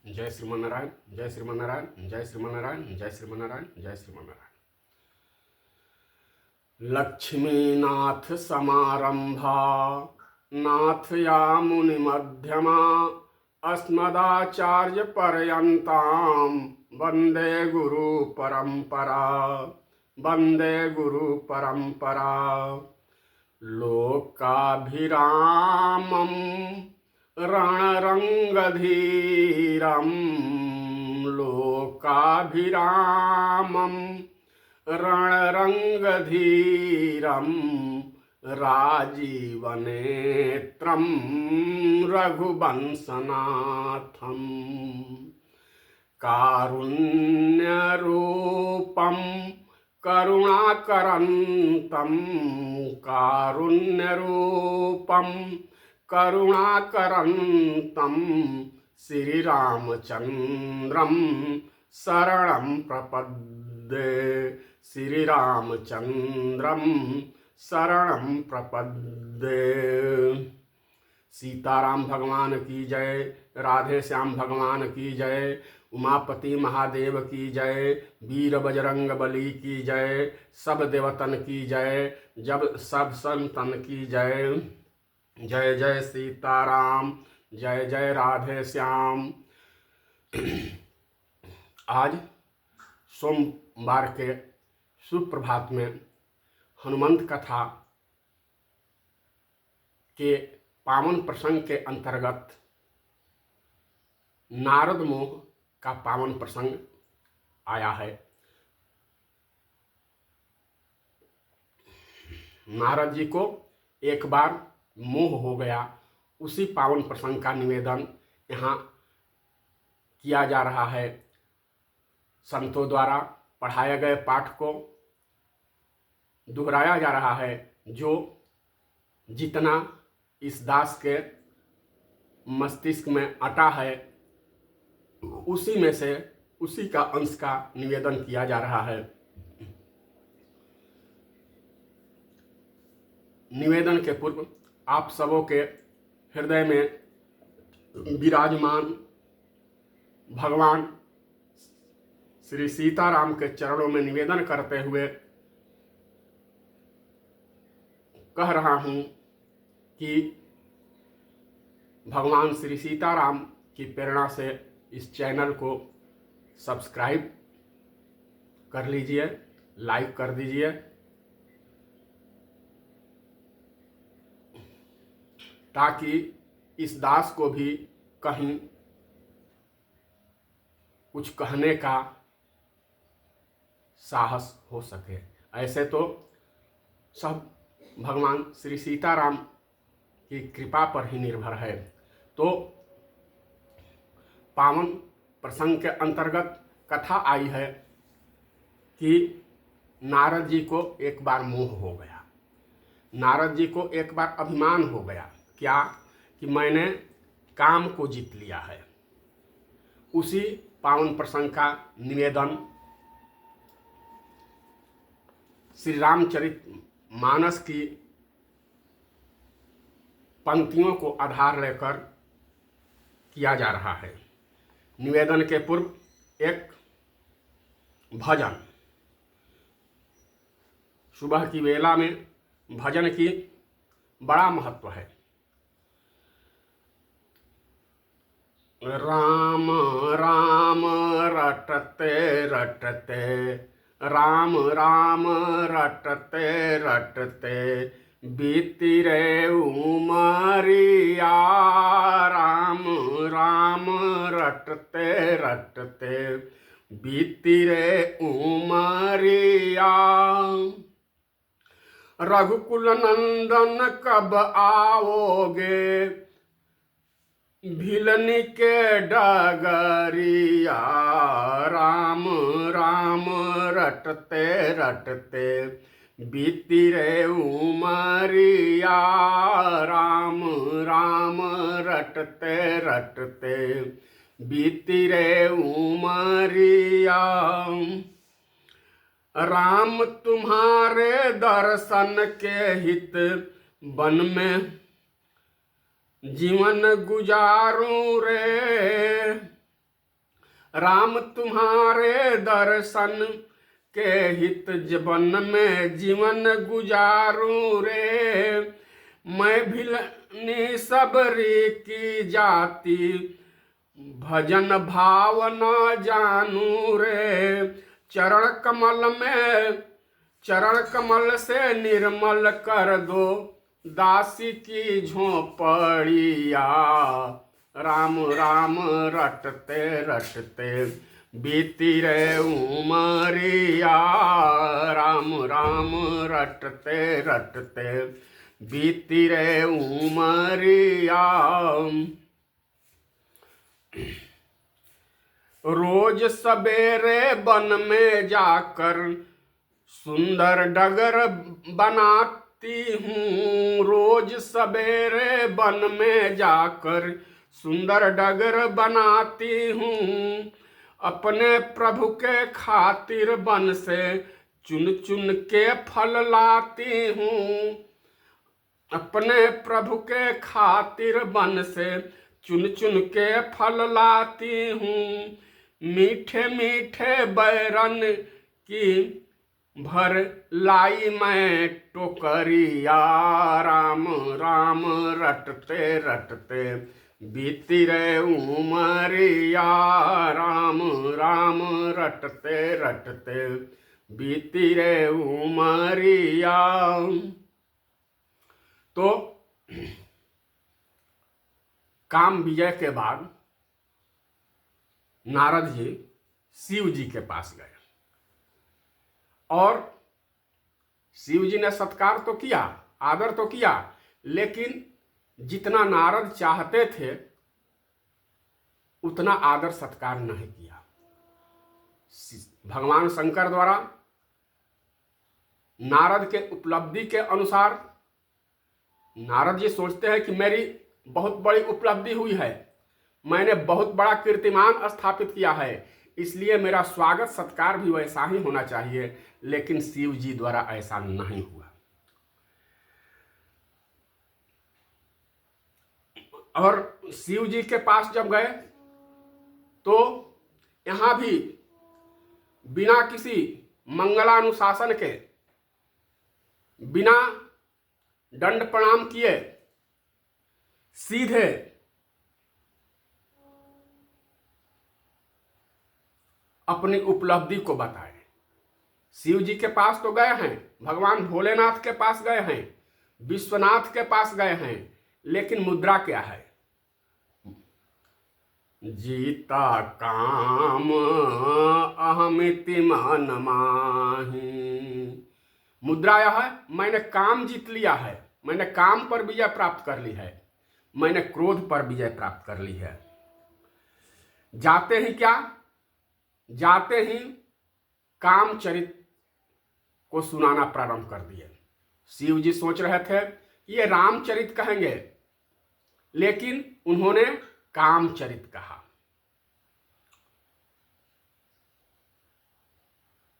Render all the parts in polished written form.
जय श्रीमन्नारायण, जय श्रीमन्नारायण, जय श्रीमन्नारायण, जय श्रीमन्नारायण, जय श्रीमन्नारायण। लक्ष्मीनाथ समारंभा नाथ या मुनि मध्यमा अस्मदाचार्य पर्यंताम वंदे गुरु परंपरा, वंदे गुरु परंपरा। लोकाभिरामं रणरंगधीरं, लोकाभिरामं रणरंगधीरं, राजीवनेत्रं रघुवंशनाथं, कारुण्यरूपं करुणाकरन्तं, कारुण्यरूपं करुणाकरन्तं श्रीरामचन्द्रं शरणं प्रपद्ये, श्रीरामचन्द्रं शरणं प्रपद्ये। सीताराम भगवान की जय, राधे श्याम भगवान की जय, उमापति महादेव की जय, वीर बजरंग बली की जय, सब देवतन की जय, जब सब संतन की जय। जय जय सीताराम, जय जय राधे श्याम। आज सोमवार के शुभ प्रभात में हनुमंत कथा के पावन प्रसंग के अंतर्गत नारद मोह का पावन प्रसंग आया है। नारद जी को एक बार मोह हो गया, उसी पावन प्रसंग का निवेदन यहाँ किया जा रहा है। संतों द्वारा पढ़ाए गए पाठ को दोहराया जा रहा है, जो जितना इस दास के मस्तिष्क में अटा है उसी में से उसी का अंश का निवेदन किया जा रहा है। निवेदन के पूर्व आप सबों के हृदय में विराजमान भगवान श्री सीताराम के चरणों में निवेदन करते हुए कह रहा हूँ कि भगवान श्री सीताराम की प्रेरणा से इस चैनल को सब्सक्राइब कर लीजिए, लाइक कर दीजिए, ताकि इस दास को भी कहीं कुछ कहने का साहस हो सके। ऐसे तो सब भगवान श्री सीताराम की कृपा पर ही निर्भर है। तो पावन प्रसंग के अंतर्गत कथा आई है कि नारद जी को एक बार मोह हो गया, नारद जी को एक बार अभिमान हो गया। क्या कि मैंने काम को जीत लिया है। उसी पावन प्रसंग का निवेदन श्री रामचरित मानस की पंक्तियों को आधार लेकर किया जा रहा है। निवेदन के पूर्व एक भजन, सुबह की वेला में भजन की बड़ा महत्व है। राम राम रटते रटते, राम राम रटते रटते, बीती रे उमरिया, राम राम रटते रटते, बीती रे उमरिया। रघुकुल नंदन कब आओगे, भिलनी के डगरिया, राम राम रटते रटते, बीती रे उमरिया, राम राम रटते रटते, बीती रे उमरिया। राम तुम्हारे दर्शन के हित वन में जीवन गुजारूं रे, राम तुम्हारे दर्शन के हित जीवन में जीवन गुजारूं रे। मैं भिलनी सबरी की जाति भजन भाव न जानू रे। चरण कमल से निर्मल कर दो दासी की झोपड़िया। राम राम रटते रटते बीती रे उमरिया। राम राम रटते रटते बीती रे उमरिया। रोज सवेरे वन में जाकर सुंदर डगर बनाती हूँ। रोज सवेरे वन में जाकर सुंदर डगर बनाती हूँ। अपने प्रभु के खातिर वन से चुन चुन के फल लाती हूँ। अपने प्रभु के खातिर वन से चुन चुन के फल लाती हूँ। मीठे मीठे बैरन की भर लाई मैं टोकरिया। राम राम रटते रटते बीती रे उमरिया। राम राम रटते रटते बीती रे उमरिया। तो काम विजय के बाद नारद जी शिव जी के पास गए और शिव जी ने सत्कार तो किया, आदर तो किया, लेकिन जितना नारद चाहते थे उतना आदर सत्कार नहीं किया। भगवान शंकर द्वारा नारद के उपलब्धि के अनुसार नारद जी सोचते हैं कि मेरी बहुत बड़ी उपलब्धि हुई है, मैंने बहुत बड़ा कीर्तिमान स्थापित किया है, इसलिए मेरा स्वागत सत्कार भी वैसा ही होना चाहिए। लेकिन शिव जी द्वारा ऐसा नहीं हुआ। और शिव जी के पास जब गए तो यहां भी बिना किसी मंगलानुशासन के, बिना दंड प्रणाम किए सीधे अपनी उपलब्धि को बताए। शिव जी के पास तो गए हैं, भगवान भोलेनाथ के पास गए हैं, विश्वनाथ के पास गए हैं, लेकिन मुद्रा क्या है? जीता काम अहमिति मन माही। मुद्रा यह है, मैंने काम जीत लिया है, मैंने काम पर विजय प्राप्त कर ली है, मैंने क्रोध पर विजय प्राप्त कर ली है। जाते ही क्या? जाते ही कामचरित को सुनाना प्रारंभ कर दिए। शिव जी सोच रहे थे ये रामचरित कहेंगे, लेकिन उन्होंने कामचरित कहा।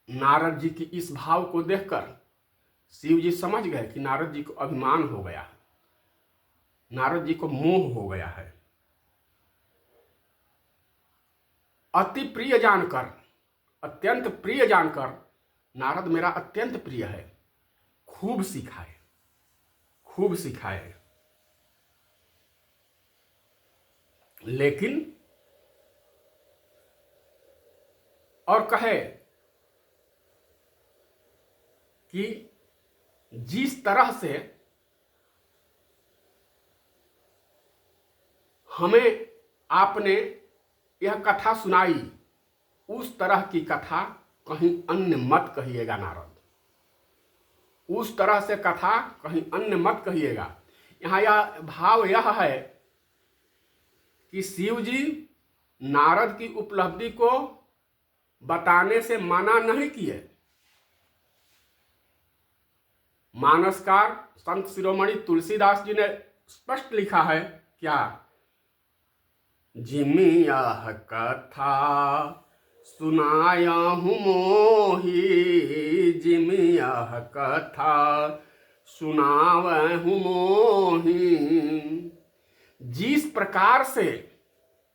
नारद जी की इस भाव को देखकर शिव जी समझ गए कि नारद जी को अभिमान हो गया है, नारद जी को मोह हो गया है। अति प्रिय जानकर, अत्यंत प्रिय जानकर, नारद मेरा अत्यंत प्रिय है, खूब सिखाए, खूब सिखाए। लेकिन और कहे कि जिस तरह से हमें आपने यह कथा सुनाई, उस तरह की कथा कहीं अन्य मत कहिएगा नारद, उस तरह से कथा कहीं अन्य मत कहिएगा। यहाँ यह भाव यह है कि शिव जी नारद की उपलब्धि को बताने से मना नहीं किए। मानसकार संत शिरोमणि तुलसीदास जी ने स्पष्ट लिखा है क्या? जिमि यह कथा सुनाया हूँ मोही, जिमि यह कथा सुनावहूँ मोही। जिस प्रकार से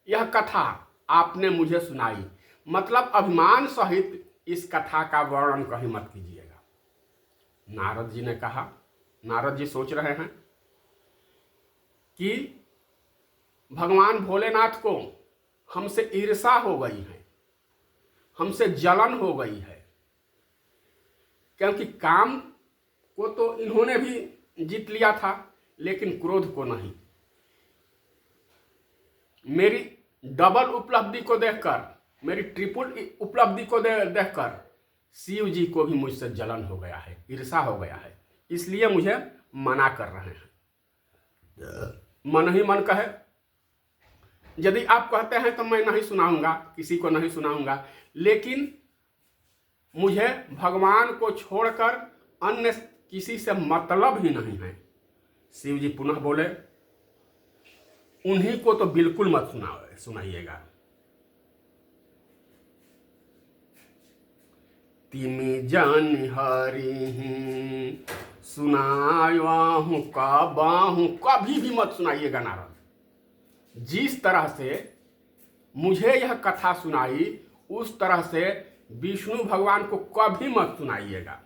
यह कथा आपने मुझे सुनाई। मतलब अभिमान सहित इस कथा का वर्णन कहीं मत कीजिएगा। नारद जी ने कहा, नारद जी सोच रहे हैं कि भगवान भोलेनाथ को हमसे ईर्षा हो गई है, हमसे जलन हो गई है, क्योंकि काम को तो इन्होंने भी जीत लिया था लेकिन क्रोध को नहीं। मेरी डबल उपलब्धि को देखकर, मेरी ट्रिपल उपलब्धि को देखकर शिव जी को भी मुझसे जलन हो गया है, ईर्षा हो गया है, इसलिए मुझे मना कर रहे हैं। मन ही मन कहे, यदि आप कहते हैं तो मैं नहीं सुनाऊंगा, किसी को नहीं सुनाऊंगा, लेकिन मुझे भगवान को छोड़कर अन्य किसी से मतलब ही नहीं है। शिव जी पुनः बोले, उन्हीं को तो बिल्कुल मत सुनाइएगा। तिमी जन हरि सुनायाहूं कबाहूं, कभी भी मत सुनाइएगा नारद। जिस तरह से मुझे यह कथा सुनाई उस तरह से विष्णु भगवान को कभी मत सुनाइएगा।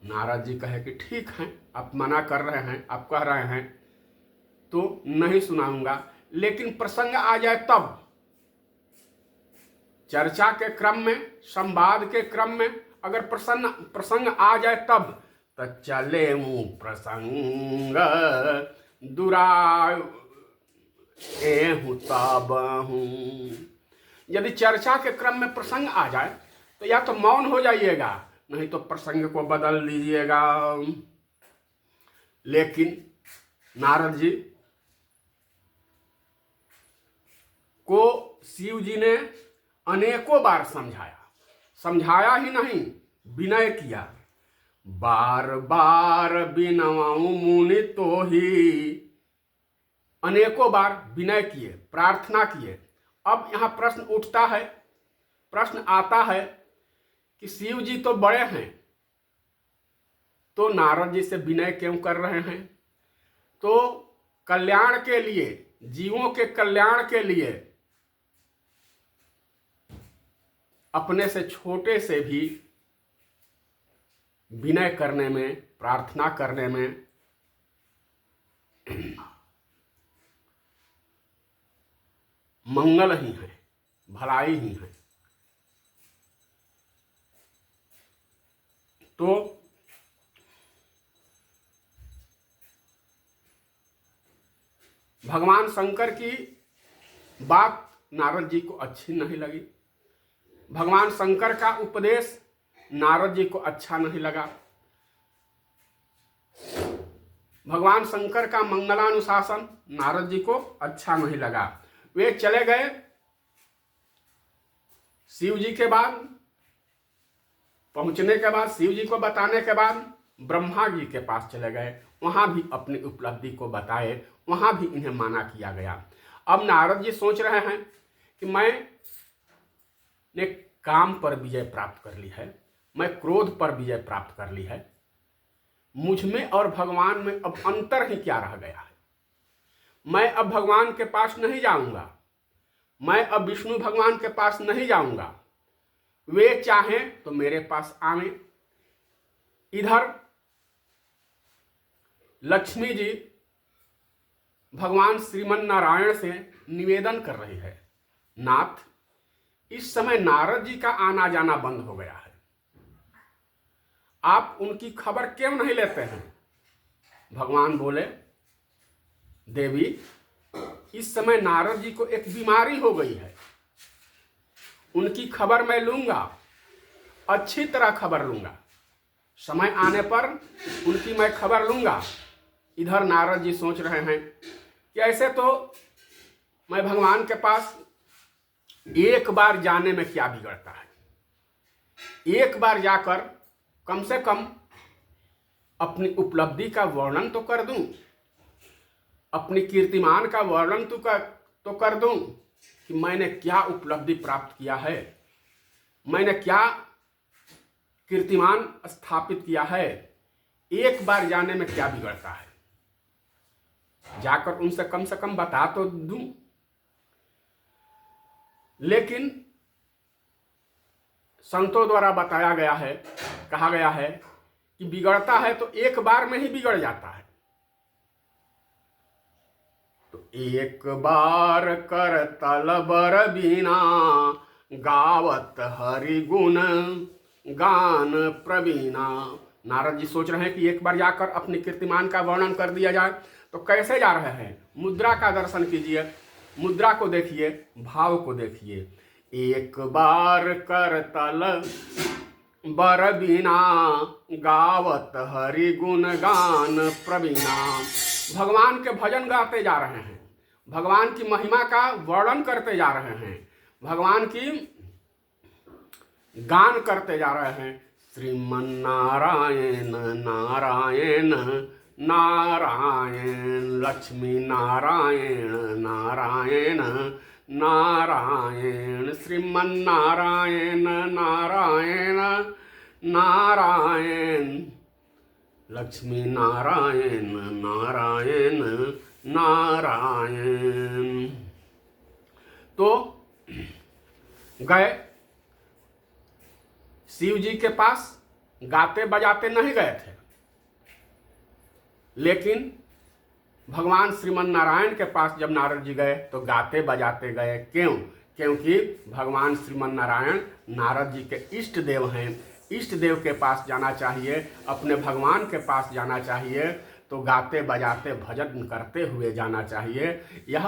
नारद जी कहे कि ठीक है, आप मना कर रहे हैं, आप कह रहे हैं तो नहीं सुनाऊंगा, लेकिन प्रसंग आ जाए तब, चर्चा के क्रम में, संवाद के क्रम में अगर प्रसंग आ जाए तब तो चले मुँह प्रसंग दुराए हूँ तब हूँ। यदि चर्चा के क्रम में प्रसंग आ जाए तो या तो मौन हो जाइएगा, नहीं तो प्रसंग को बदल लीजिएगा। लेकिन नारद जी को शिव जी ने अनेकों बार समझाया ही नहीं, विनय किया। बार बार बिनवाऊं मुनि तो ही, अनेकों बार विनय किए, प्रार्थना किए। अब यहाँ प्रश्न उठता है, प्रश्न आता है कि शिव जी तो बड़े हैं, तो नारद जी से विनय क्यों कर रहे हैं? तो कल्याण के लिए, जीवों के कल्याण के लिए अपने से छोटे से भी विनय करने में, प्रार्थना करने में मंगल ही है, भलाई ही है। तो भगवान शंकर की बात नारद जी को अच्छी नहीं लगी, भगवान शंकर का उपदेश नारद जी को अच्छा नहीं लगा, भगवान शंकर का मंगलानुशासन नारद जी को अच्छा नहीं लगा। वे चले गए शिव जी के बाद, पहुंचने के बाद, शिव जी को बताने के बाद ब्रह्मा जी के पास चले गए, वहां भी अपनी उपलब्धि को बताए, वहां भी इन्हें माना किया गया। अब नारद जी सोच रहे हैं कि मैंने काम पर विजय प्राप्त कर ली है, मैं क्रोध पर विजय प्राप्त कर ली है, मुझ में और भगवान में अब अंतर ही क्या रह गया है। मैं अब भगवान के पास नहीं जाऊंगा, मैं अब विष्णु भगवान के पास नहीं जाऊंगा, वे चाहें तो मेरे पास आवे। इधर लक्ष्मी जी भगवान श्रीमन नारायण से निवेदन कर रही है, नाथ इस समय नारद जी का आना जाना बंद हो गया है, आप उनकी खबर क्यों नहीं लेते हैं? भगवान बोले, देवी इस समय नारद जी को एक बीमारी हो गई है, उनकी खबर मैं लूंगा, अच्छी तरह खबर लूंगा, समय आने पर उनकी मैं खबर लूंगा। इधर नारद जी सोच रहे हैं कि ऐसे तो मैं भगवान के पास एक बार जाने में क्या बिगड़ता है, एक बार जाकर कम से कम अपनी उपलब्धि का वर्णन तो कर दूं, अपनी कीर्तिमान का वर्णन तो कर दूं कि मैंने क्या उपलब्धि प्राप्त किया है, मैंने क्या कीर्तिमान स्थापित किया है। एक बार जाने में क्या बिगड़ता है, जाकर उनसे कम से कम बता तो दूं। लेकिन संतों द्वारा बताया गया है, कहा गया है कि बिगड़ता है तो एक बार में ही बिगड़ जाता है। तो एक बार कर तल बर बीना, गावत हरि गुण गान प्रवीणा। नारद जी सोच रहे हैं कि एक बार जाकर अपने कीर्तिमान का वर्णन कर दिया जाए। तो कैसे जा रहे हैं? मुद्रा का दर्शन कीजिए, मुद्रा को देखिए, भाव को देखिए। एक बार कर तल बर बीना, गावत हरि गुण गान प्रवीणा। भगवान के भजन गाते जा रहे हैं, भगवान की महिमा का वर्णन करते जा रहे हैं, भगवान की गान करते जा रहे हैं। श्रीमन नारायण नारायण नारायण, लक्ष्मी नारायण नारायण नारायण, श्रीमन नारायण नारायण नारायण, लक्ष्मी नारायण नारायण नारायण। तो गए शिव जी के पास, गाते बजाते नहीं गए थे, लेकिन भगवान श्रीमन नारायण के पास जब नारद जी गए तो गाते बजाते गए। क्यों? क्योंकि भगवान श्रीमन नारायण नारद जी के इष्ट देव हैं। इष्ट देव के पास जाना चाहिए, अपने भगवान के पास जाना चाहिए, तो गाते बजाते भजन करते हुए जाना चाहिए। यह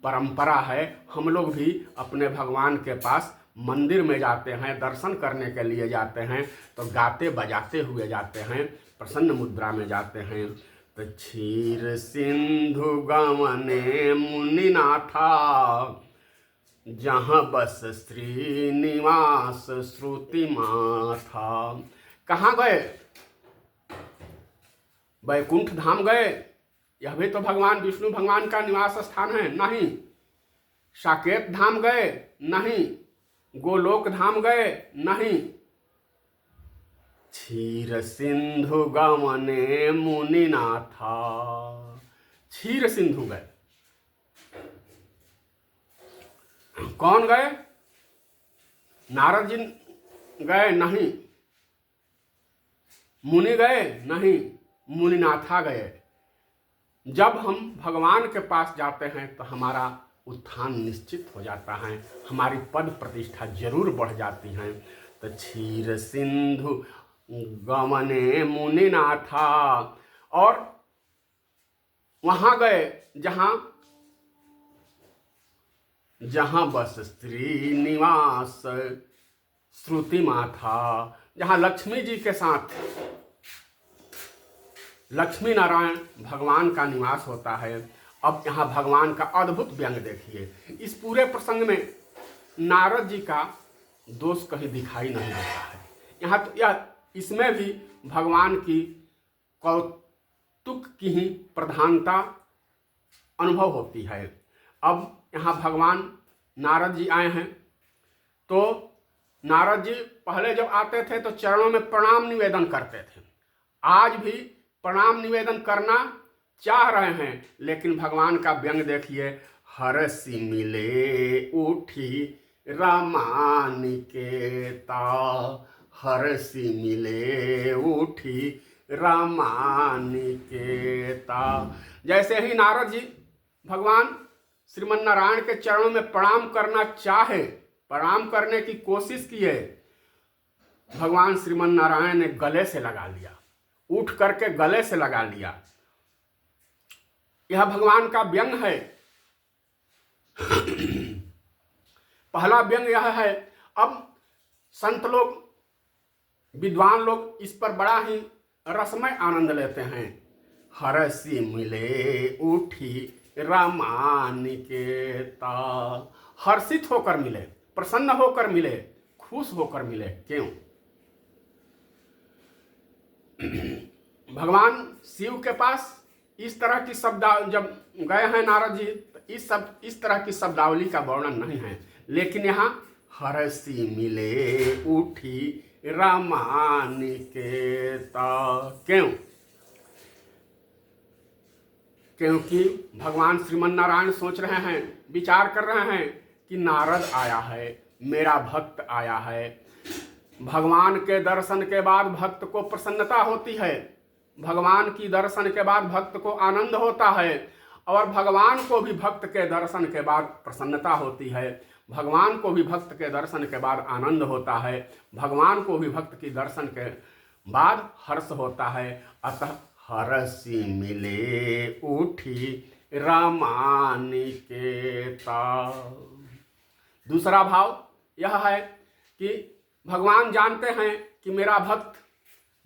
परंपरा है। हम लोग भी अपने भगवान के पास मंदिर में जाते हैं, दर्शन करने के लिए जाते हैं, तो गाते बजाते हुए जाते हैं, प्रसन्न मुद्रा में जाते हैं। तो क्षीर सिंधु गमने मुनिनाथा, जहाँ बस श्रीनिवास श्रुति माथा। कहाँ गए? वैकुंठ धाम गए? यह भी तो भगवान विष्णु भगवान का निवास स्थान है? नहीं। साकेत धाम गए? नहीं। गोलोक धाम गए? नहीं। क्षीर सिंधु गमने मुनिनाथा, क्षीर सिंधु गए। कौन गए? नारद जी गए? नहीं। मुनि गए? नहीं। मुनिनाथा गए। जब हम भगवान के पास जाते हैं तो हमारा उत्थान निश्चित हो जाता है, हमारी पद प्रतिष्ठा जरूर बढ़ जाती है। तो क्षीर सिंधु गमने मुनिनाथा, और वहां गए जहां बस श्रीनिवास श्रुति माथा, जहां लक्ष्मी जी के साथ लक्ष्मी नारायण भगवान का निवास होता है। अब यहाँ भगवान का अद्भुत व्यंग देखिए। इस पूरे प्रसंग में नारद जी का दोष कहीं दिखाई नहीं देता है। यहाँ तो यह इसमें भी भगवान की कौतुक की ही प्रधानता अनुभव होती है। अब यहाँ भगवान नारद जी आए हैं, तो नारद जी पहले जब आते थे तो चरणों में प्रणाम निवेदन करते थे। आज भी प्रणाम निवेदन करना चाह रहे हैं, लेकिन भगवान का व्यंग देखिए। हरसि मिले उठी रामानिकेता, हरसि मिले उठी रामानिकेता। जैसे ही नारद जी भगवान श्रीमन नारायण के चरणों में प्रणाम करना चाहे, प्रणाम करने की कोशिश किए, भगवान श्रीमन नारायण ने गले से लगा लिया, उठ करके गले से लगा लिया। यह भगवान का व्यंग है। पहला व्यंग यह है। अब संत लोग, विद्वान लोग इस पर बड़ा ही रसमय आनंद लेते हैं। हरसि मिले उठी रामानिकेता, हर्षित होकर मिले, प्रसन्न होकर मिले, खुश होकर मिले। क्यों? भगवान शिव के पास इस तरह की शब्द जब गए हैं नारद जी, तो इस तरह की शब्दावली का वर्णन नहीं है। लेकिन यहाँ हरसि मिले उठी रामानिकेता। क्यों? क्योंकि भगवान श्रीमन नारायण सोच रहे हैं, विचार कर रहे हैं कि नारद आया है, मेरा भक्त आया है। भगवान के दर्शन के बाद भक्त को प्रसन्नता होती है, भगवान की दर्शन के बाद भक्त को आनंद होता है, और भगवान को भी भक्त के दर्शन के बाद प्रसन्नता होती है, भगवान को भी भक्त के दर्शन के बाद आनंद होता है, भगवान को भी भक्त की दर्शन के बाद हर्ष होता है। अतः हरसि मिले उठी रामानिकेता। दूसरा भाव यह है कि भगवान जानते हैं कि मेरा भक्त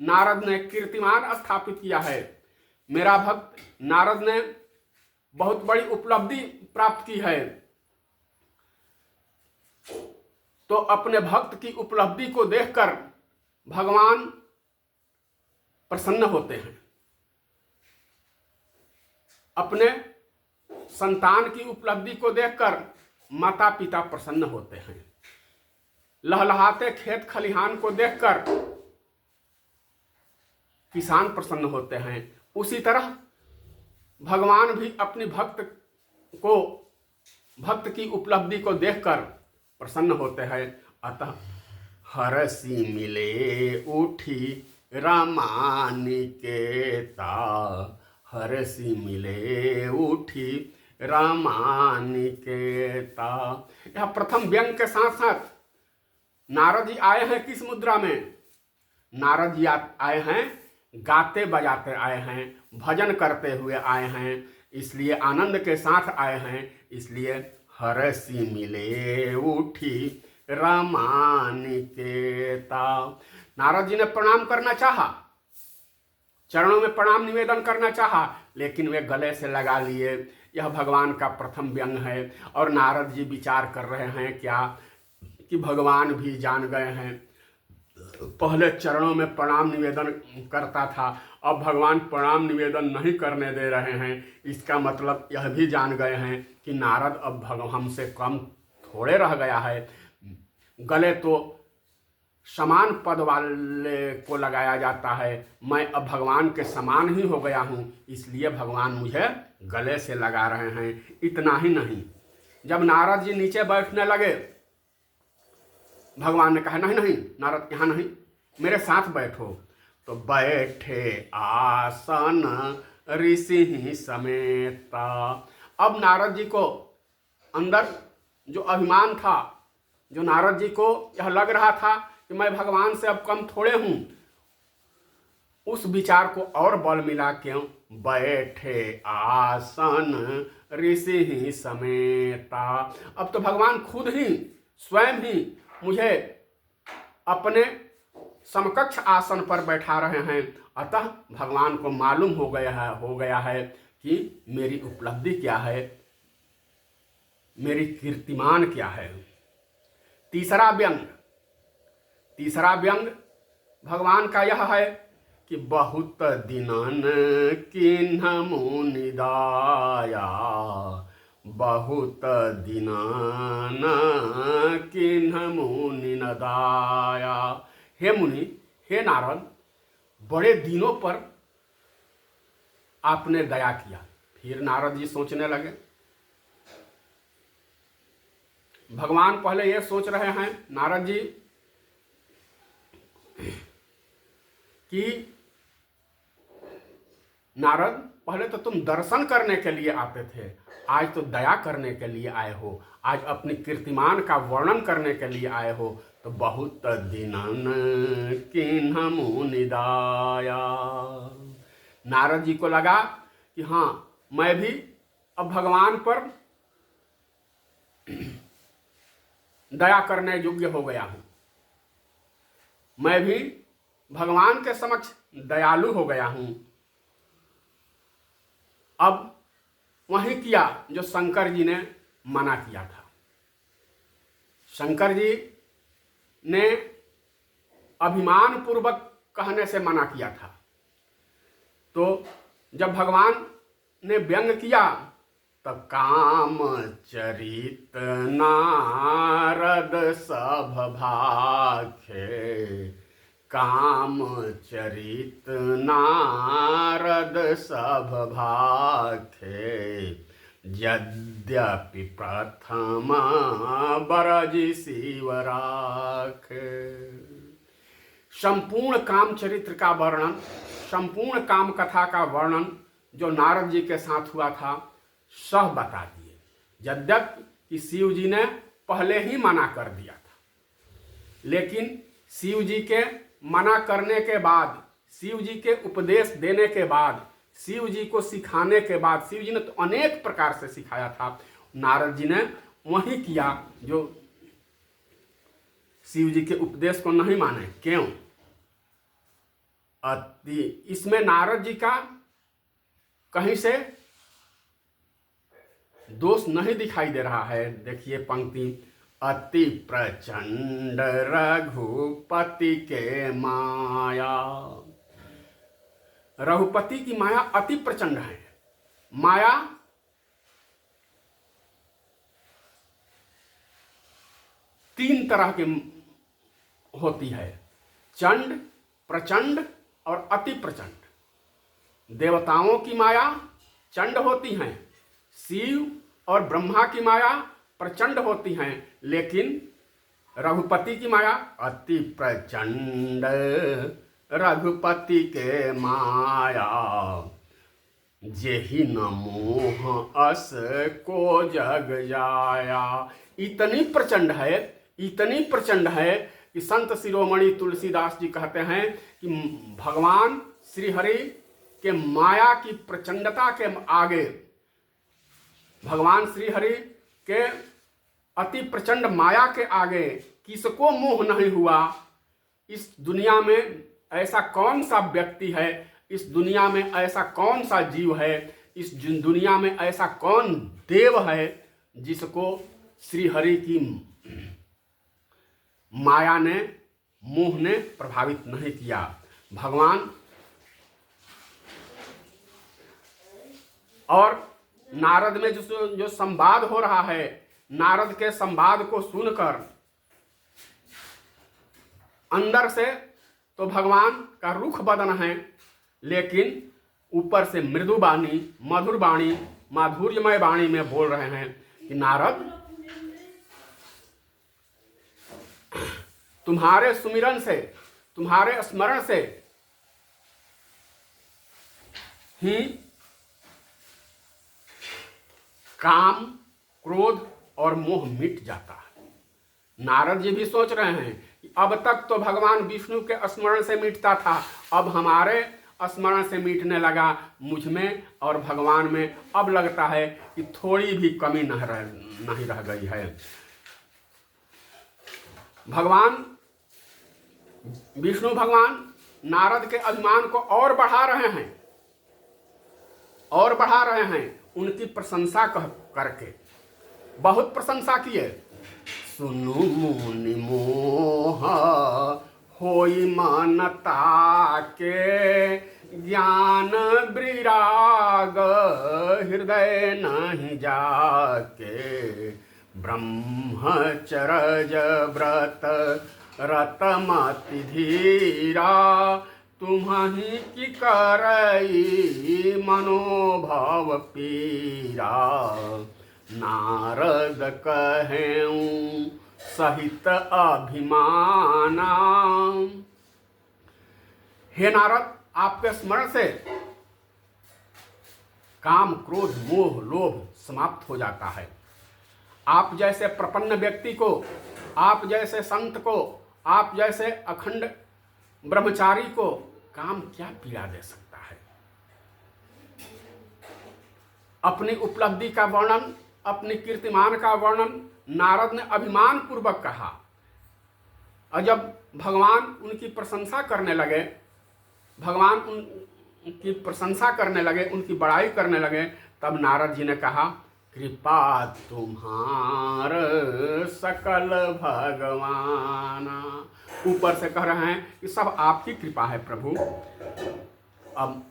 नारद ने कीर्तिमान स्थापित किया है, मेरा भक्त नारद ने बहुत बड़ी उपलब्धि प्राप्त की है, तो अपने भक्त की उपलब्धि को देखकर भगवान प्रसन्न होते हैं, अपने संतान की उपलब्धि को देखकर माता पिता प्रसन्न होते हैं, लहलहाते खेत खलिहान को देखकर किसान प्रसन्न होते हैं। उसी तरह भगवान भी अपने भक्त की उपलब्धि को देखकर प्रसन्न होते हैं। अतः हरसि मिले उठी रामानिकेता, हरसि मिले उठी रामानिकेता। यह प्रथम व्यंग के साथ साथ नारद जी आए हैं किस मुद्रा में? नारद जी आए हैं गाते बजाते आए हैं, भजन करते हुए आए हैं, इसलिए आनंद के साथ आए हैं। इसलिए हरसि मिले उठी रामानिकेता। नारद जी ने प्रणाम करना चाहा, चरणों में प्रणाम निवेदन करना चाहा, लेकिन वे गले से लगा लिए। यह भगवान का प्रथम व्यंग है। और नारद जी विचार कर रहे हैं क्या कि भगवान भी जान गए हैं, पहले चरणों में प्रणाम निवेदन करता था, अब भगवान प्रणाम निवेदन नहीं करने दे रहे हैं। इसका मतलब यह भी जान गए हैं कि नारद अब हमसे कम थोड़े रह गया है। गले तो समान पद वाले को लगाया जाता है, मैं अब भगवान के समान ही हो गया हूँ, इसलिए भगवान मुझे गले से लगा रहे हैं। इतना ही नहीं, जब नारद जी नीचे बैठने लगे, भगवान ने कहा नहीं नहीं नारद यहाँ नहीं, मेरे साथ बैठो। तो बैठे आसन ऋषि समेता। अब नारद जी को अंदर जो अभिमान था, जो नारद जी को यह लग रहा था कि मैं भगवान से अब कम थोड़े हूँ, उस विचार को और बल मिला। क्यों? बैठे आसन ऋषि समेता। अब तो भगवान खुद ही स्वयं ही मुझे अपने समकक्ष आसन पर बैठा रहे हैं। अतः भगवान को मालूम हो गया है कि मेरी उपलब्धि क्या है, मेरी कीर्तिमान क्या है। तीसरा व्यंग भगवान का यह है कि बहुत दिनन किन्ह मुनि दाया, बहुत दिनन किन्ह मुनि न दाया। हे मुनि, हे नारद, बड़े दिनों पर आपने दया किया। फिर नारद जी सोचने लगे। भगवान पहले ये सोच रहे हैं नारद जी कि नारद, पहले तो तुम दर्शन करने के लिए आते थे, आज तो दया करने के लिए आए हो, आज अपनी कीर्तिमान का वर्णन करने के लिए आए हो। तो बहुत दिनन किन्ह मुनि दाया। नारद जी को लगा कि हाँ, मैं भी अब भगवान पर दया करने योग्य हो गया हूं, मैं भी भगवान के समक्ष दयालु हो गया हूं। अब वही किया जो शंकर जी ने मना किया था। शंकर जी ने अभिमान पूर्वक कहने से मना किया था। तो जब भगवान ने व्यंग किया तब काम चरित नारद सब भाखे, काम चरित नारद सब भाखे, यद्यपि प्रथम बरजी शिवराख। संपूर्ण काम चरित्र का वर्णन, संपूर्ण काम कथा का वर्णन जो नारद जी के साथ हुआ था सब बता दिए। यद्यपि शिव जी ने पहले ही मना कर दिया था, लेकिन शिव जी के मना करने के बाद, शिव जी के उपदेश देने के बाद, शिव जी को सिखाने के बाद, शिव जी ने तो अनेक प्रकार से सिखाया था, नारद जी ने वही किया जो शिव जी के उपदेश को नहीं माने। क्यों? इसमें नारद जी का कहीं से दोष नहीं दिखाई दे रहा है। देखिए पंक्ति, अति प्रचंड रघुपति के माया। रघुपति की माया अति प्रचंड है। माया तीन तरह की होती है, चंड, प्रचंड और अति प्रचंड। देवताओं की माया चंड होती हैं, शिव और ब्रह्मा की माया प्रचंड होती हैं, लेकिन रघुपति की माया अति प्रचंड। रघुपति के माया जेहि न मोह अस को जग जाया। इतनी प्रचंड है, इतनी प्रचंड है कि संत शिरोमणि तुलसीदास जी कहते हैं कि भगवान श्री हरि के माया की प्रचंडता के आगे, भगवान श्री हरि के अति प्रचंड माया के आगे किसको मोह नहीं हुआ। इस दुनिया में ऐसा कौन सा व्यक्ति है, इस दुनिया में ऐसा कौन सा जीव है, इस दुनिया में ऐसा कौन देव है जिसको श्री हरि की माया ने, मोह ने प्रभावित नहीं किया। भगवान और नारद में जो संवाद हो रहा है, नारद के संवाद को सुनकर अंदर से तो भगवान का रुख बदन है, लेकिन ऊपर से मृदु वाणी, मधुर वाणी, माधुर्यमय वाणी में बोल रहे हैं कि नारद, तुम्हारे सुमिरन से, तुम्हारे स्मरण से ही काम, क्रोध और मोह मिट जाता है। नारद जी भी सोच रहे हैं कि अब तक तो भगवान विष्णु के स्मरण से मिटता था, अब हमारे स्मरण से मिटने लगा, मुझ में और भगवान में अब लगता है कि थोड़ी भी कमी नहीं रह गई है। भगवान विष्णु भगवान नारद के अभिमान को और बढ़ा रहे हैं, और बढ़ा रहे हैं उनकी प्रशंसा करके। बहुत प्रशंसा किए। सुनु मुनि मोह होई मानता के, ज्ञान विराग हृदय नहीं जाके। ब्रह्मचर्य व्रत रतमति धीरा, तुम्हि की करई मनोभव पीरा। नारद कहें सहित अभिमाना। हे नारद, आपके स्मरण से काम, क्रोध, मोह, लोभ समाप्त हो जाता है। आप जैसे प्रपन्न व्यक्ति को, आप जैसे संत को, आप जैसे अखंड ब्रह्मचारी को काम क्या पीड़ा दे सकता है। अपनी उपलब्धि का वर्णन, अपनी कीर्तिमान का वर्णन नारद ने अभिमान पूर्वक कहा, और जब भगवान उनकी प्रशंसा करने लगे, भगवान उनकी प्रशंसा करने लगे, उनकी बड़ाई करने लगे, तब नारद जी ने कहा, कृपा तुम्हार सकल भगवाना। ऊपर से कह रहे हैं कि सब आपकी कृपा है प्रभु। अब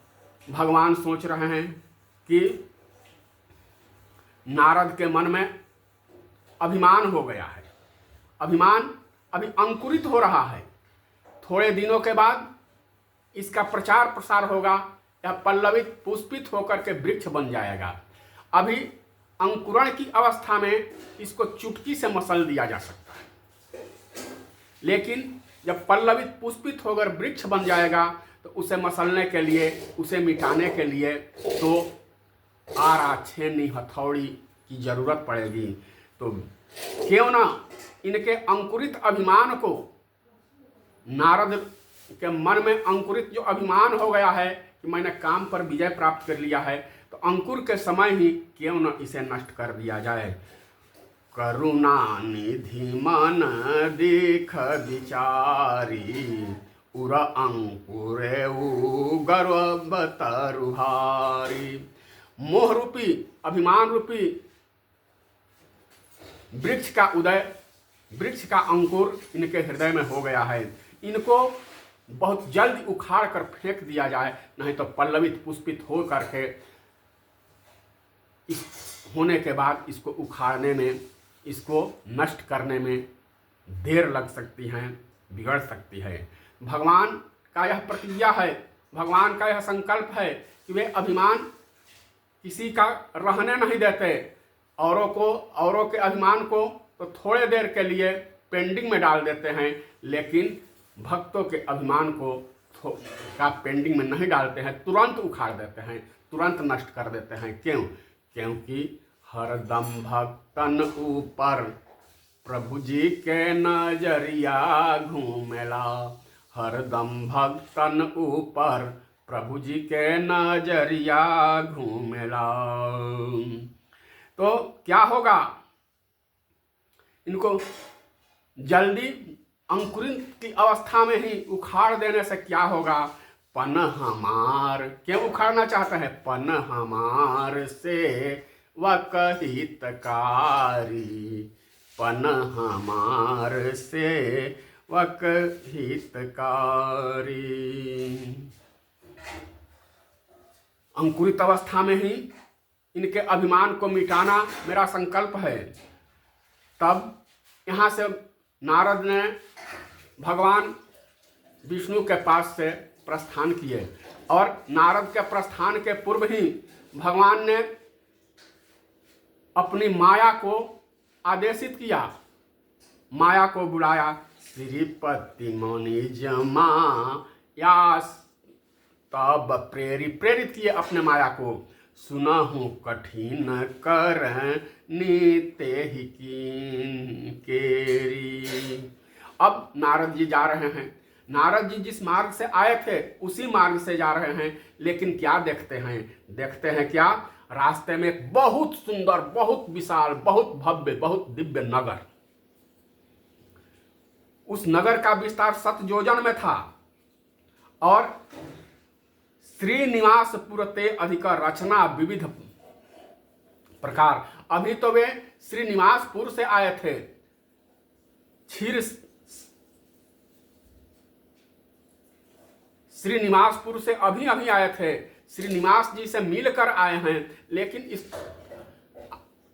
भगवान सोच रहे हैं कि नारद के मन में अभिमान हो गया है, अभिमान अभी अंकुरित हो रहा है। थोड़े दिनों के बाद इसका प्रचार प्रसार होगा, यह पल्लवित पुष्पित होकर के वृक्ष बन जाएगा। अभी अंकुरण की अवस्था में इसको चुटकी से मसल दिया जा सकता है, लेकिन जब पल्लवित पुष्पित होकर वृक्ष बन जाएगा तो उसे मसलने के लिए, उसे मिटाने के लिए तो आरा, छेनी, हथौड़ी की जरूरत पड़ेगी। तो क्यों ना इनके अंकुरित अभिमान को, नारद के मन में अंकुरित जो अभिमान हो गया है कि मैंने काम पर विजय प्राप्त कर लिया है, तो अंकुर के समय ही क्यों न इसे नष्ट कर दिया जाए। करुणा निधि मन दिख विचारी, उर अंकुरे गर्व तरुहारी। मोह रूपी, अभिमान रूपी वृक्ष का उदय, वृक्ष का अंकुर इनके हृदय में हो गया है। इनको बहुत जल्द उखाड़ कर फेंक दिया जाए, नहीं तो पल्लवित पुष्पित हो करके इस होने के बाद इसको उखाड़ने में, इसको नष्ट करने में देर लग सकती है, बिगड़ सकती है। भगवान का यह प्रतिज्ञा है, भगवान का यह संकल्प है कि वे अभिमान किसी का रहने नहीं देते। औरों के अभिमान को तो थोड़े देर के लिए पेंडिंग में डाल देते हैं, लेकिन भक्तों के अभिमान को का पेंडिंग में नहीं डालते हैं, तुरंत उखाड़ देते हैं, तुरंत नष्ट कर देते हैं। क्यों? क्योंकि हरदम भक्तन ऊपर प्रभु जी के नजरिया घूमेला। हरदम भक्तन ऊपर प्रभु जी के नजरिया घूमेला। तो क्या होगा, इनको जल्दी अंकुरित की अवस्था में ही उखाड़ देने से क्या होगा। पन हमार, क्यों उखाड़ना चाहते हैं? पन हमार से वक हितकारी, पन हमार से वक हितकारी। अंकुरित अवस्था में ही इनके अभिमान को मिटाना मेरा संकल्प है। तब यहाँ से नारद ने भगवान विष्णु के पास से प्रस्थान किए, और नारद के प्रस्थान के पूर्व ही भगवान ने अपनी माया को आदेशित किया, माया को बुलाया। श्रीपति मुनि जमा यास, तब प्रेरित किए अपने माया को। सुनहु कठिन कर नीते ही कीन केरी। अब नारद जी जा रहे हैं, नारद जी जिस मार्ग से आए थे उसी मार्ग से जा रहे हैं, लेकिन क्या देखते हैं? देखते हैं क्या? रास्ते में एक बहुत सुंदर, बहुत विशाल, बहुत भव्य, बहुत दिव्य नगर। उस नगर का विस्तार 7 योजन में था, और श्रीनिवास पुरते अधिक रचना विविध प्रकार। अभी तो वे श्रीनिवासपुर से आए थे, श्रीनिवासपुर से अभी आए थे, श्रीनिवास जी से मिलकर आए हैं। लेकिन इस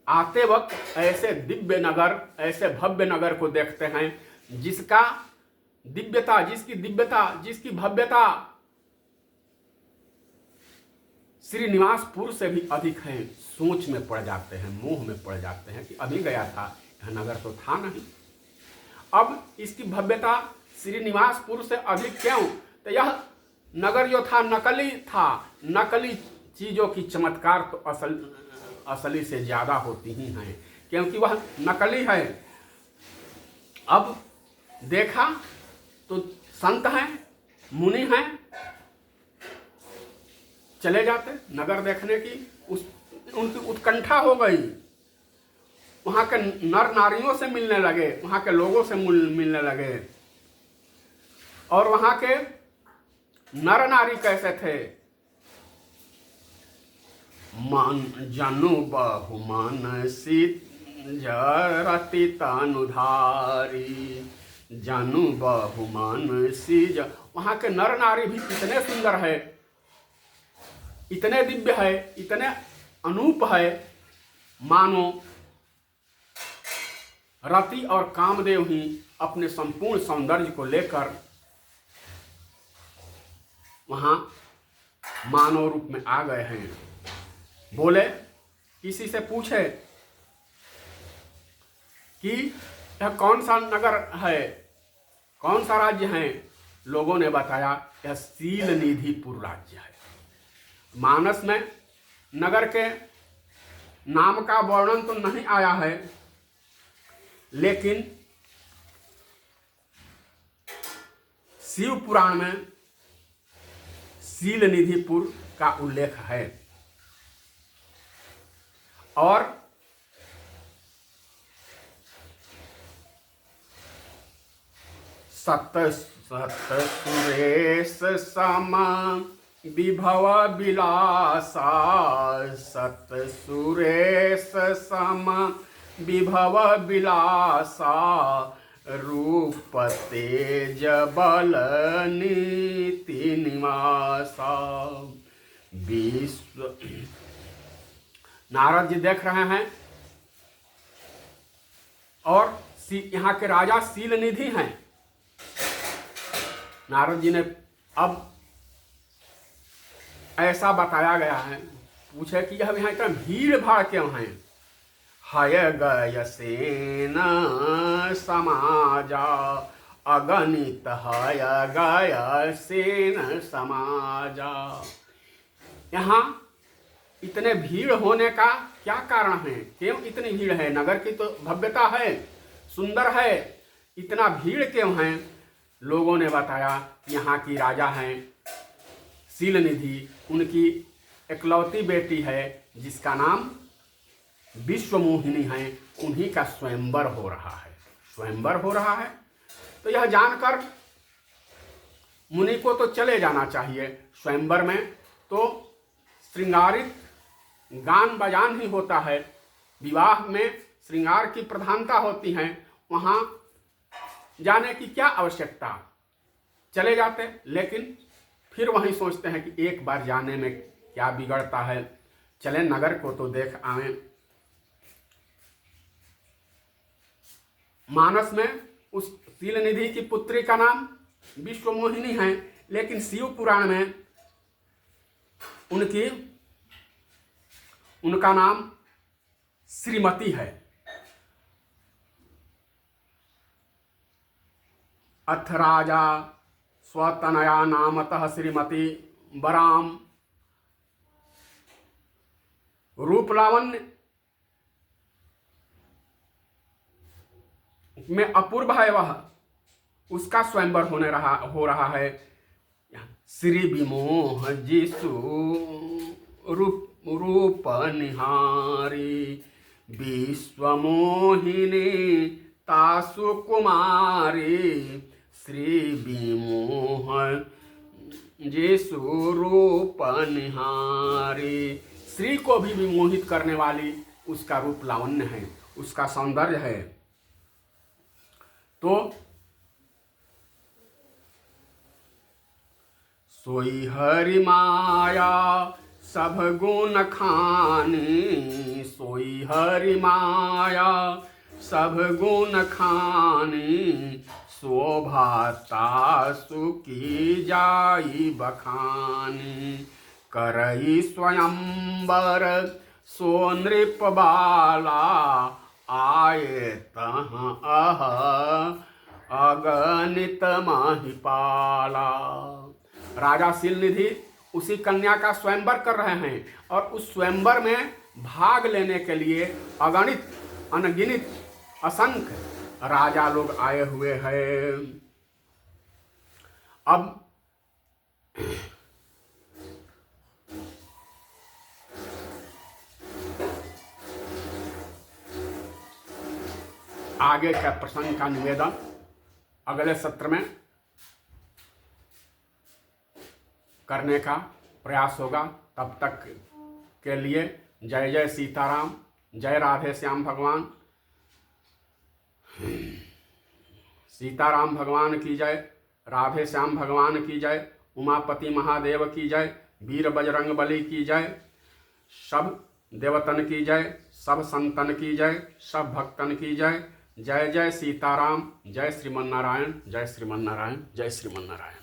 आते वक्त ऐसे दिव्य नगर, ऐसे भव्य नगर को देखते हैं जिसका दिव्यता, जिसकी दिव्यता, जिसकी भव्यता श्रीनिवासपुर से भी अधिक है। सोच में पड़ जाते हैं, मोह में पड़ जाते हैं कि अभी गया था, यह नगर तो था नहीं। अब इसकी भव्यता श्रीनिवासपुर से अधिक क्यों? तो यह नगर जो था नकली था। नकली चीजों की चमत्कार तो असली से ज्यादा होती ही हैं, क्योंकि वह नकली है। अब देखा तो संत हैं, मुनि हैं, चले जाते नगर देखने की। उनकी उत्कंठा हो गई, वहां के नर नारियों से मिलने लगे, वहां के लोगों से मिलने लगे। और वहां के नर नारी कैसे थे? मन जनु बहुमन सीत जरति तनुधारी, जनु बहुमन सीज। वहां के नर नारी भी इतने सुंदर है, इतने दिव्य है, इतने अनूप है, मानो रति और कामदेव ही अपने संपूर्ण सौंदर्य को लेकर वहां मानव रूप में आ गए हैं। बोले किसी से पूछे कि यह कौन सा नगर है, कौन सा राज्य है, लोगों ने बताया यह सीलनिधिपुर राज्य है। मानस में नगर के नाम का वर्णन तो नहीं आया है, लेकिन शिव पुराण में सीलनिधिपुर का उल्लेख है। और सत सुरेश सम विभव विलासा, सत सुरेश सम विभव विलासा, रूप तेज बल नीति निवासा। विश्व नारद जी देख रहे हैं और यहाँ के राजा सीलनिधि हैं। नारद जी ने अब ऐसा बताया गया है, पूछे कि यह यहाँ इतना भीड़ भाड़ क्यों है। हय गय सेन समाजा, अगणित हय गय सेन समाजा। यहाँ इतने भीड़ होने का क्या कारण है, क्यों इतनी भीड़ है? नगर की तो भव्यता है, सुंदर है, इतना भीड़ क्यों है? लोगों ने बताया यहाँ की राजा हैं सीलनिधि, उनकी इकलौती बेटी है जिसका नाम विश्वमोहिनी है, उन्हीं का स्वयंवर हो रहा है। स्वयंवर हो रहा है तो यह जानकर मुनि को तो चले जाना चाहिए। स्वयंवर में तो श्रृंगारित गान बजान ही होता है, विवाह में श्रृंगार की प्रधानता होती है, वहाँ जाने की क्या आवश्यकता। चले जाते, लेकिन फिर वहीं सोचते हैं कि एक बार जाने में क्या बिगड़ता है, चले नगर को तो देख आवें। मानस में उस सीलनिधि की पुत्री का नाम विश्वमोहिनी है, लेकिन शिव पुराण में उनका नाम श्रीमती है। अथ राजा स्वतनया नामतः श्रीमती बराम, रूप लावण्य में अपूर्व है वह, उसका स्वयंवर हो रहा है। श्री विमोह जिसु रूप निहारी, विश्वमोहिनी तासु कुमारी, श्री विमोह जिसु रूप निहारी। श्री को भी विमोहित करने वाली उसका रूप लावण्य है, उसका सौंदर्य है। तो सोई हरि माया सब गुण खानी, सोई हरि माया सब गुण खानी, शोभाता सुखी जाई बखानी, करई स्वयंवर सो नृप बाला, आए तहाँ अगणित महिपाला। राजा सीलनिधि उसी कन्या का स्वयंवर कर रहे हैं और उस स्वयंवर में भाग लेने के लिए अगणित अनगिनत असंख्य राजा लोग आए हुए हैं। अब आगे का प्रसंग का निवेदन अगले सत्र में करने का प्रयास होगा। तब तक के लिए जय जय सीताराम, जय राधे श्याम भगवान। सीताराम भगवान की जय, राधे श्याम भगवान की जय, उमापति महादेव की जय, वीर बजरंग बली की जय, सब देवतन की जय, सब संतन की जय, सब भक्तन की जय। जय जय सीताराम, जय श्रीमन नारायण, जय श्रीमन नारायण, जय श्रीमन नारायण।